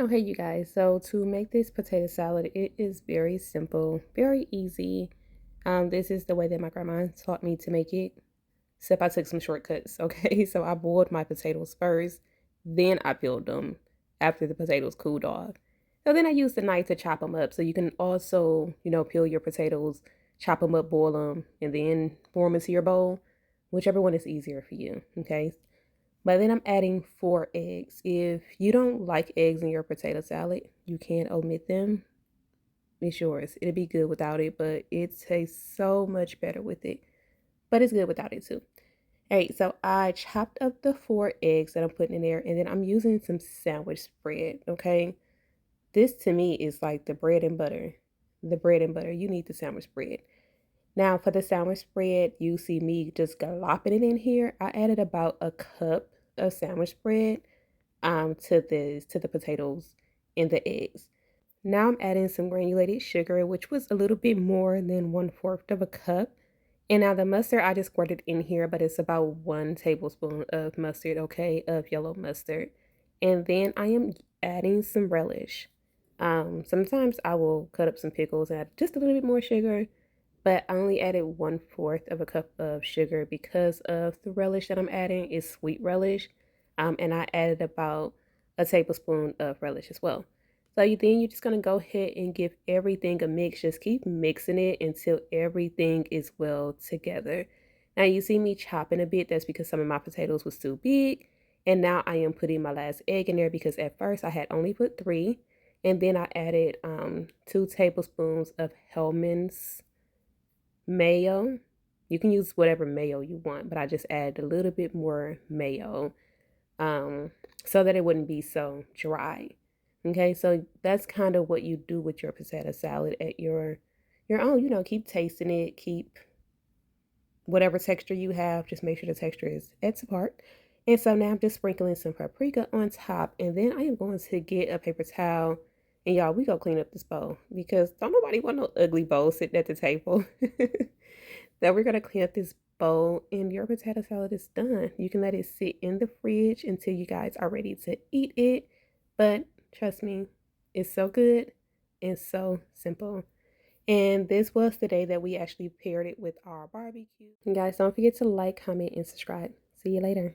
Oh, hey, you guys. So to make this potato salad, it is very simple, very easy. This is the way that my grandma taught me to make it, except I took some shortcuts. Okay, so I boiled my potatoes first, then I peeled them after the potatoes cooled off. So then I used the knife to chop them up. So you can also, peel your potatoes, chop them up, boil them, and then form into your bowl, whichever one is easier for you. Okay, but then I'm adding 4 eggs. If you don't like eggs in your potato salad, you can omit them. It's yours. It'll be good without it, but it tastes so much better with it. But it's good without it too. All right, so I chopped up the 4 eggs that I'm putting in there, and then I'm using some sandwich spread, okay? This to me is like the bread and butter. The bread and butter. You need the sandwich spread. Now for the sandwich spread, you see me just glopping it in here. I added about a cup of sandwich spread to the potatoes and the eggs. Now I'm adding some granulated sugar, which was a little bit more than 1/4 of a cup. And now the mustard I just squirted in here, but it's about 1 tablespoon of mustard, okay, of yellow mustard. And then I am adding some relish. Sometimes I will cut up some pickles and add just a little bit more sugar, but I only added 1/4 of a cup of sugar because of the relish that I'm adding is sweet relish. And I added about a tablespoon of relish as well. So then you're just gonna go ahead and give everything a mix. Just keep mixing it until everything is well together. Now you see me chopping a bit. That's because some of my potatoes was too big. And now I am putting my last egg in there because at first I had only put 3. And then I added 2 tablespoons of Hellman's mayo. You can use whatever mayo you want, but I just added a little bit more mayo um, so that it wouldn't be so dry. Okay, so that's kind of what you do with your potato salad at your own. Keep tasting it, keep whatever texture you have. Just make sure the texture is it's apart. And so now I'm just sprinkling some paprika on top, and then I am going to get a paper towel. And y'all, we go clean up this bowl because don't nobody want no ugly bowl sitting at the table. That we're gonna clean up this bowl and your potato salad is done. You can let it sit in the fridge until you guys are ready to eat it. But trust me, it's so good and so simple. And this was the day that we actually paired it with our barbecue. And guys, don't forget to like, comment, and subscribe. See you later.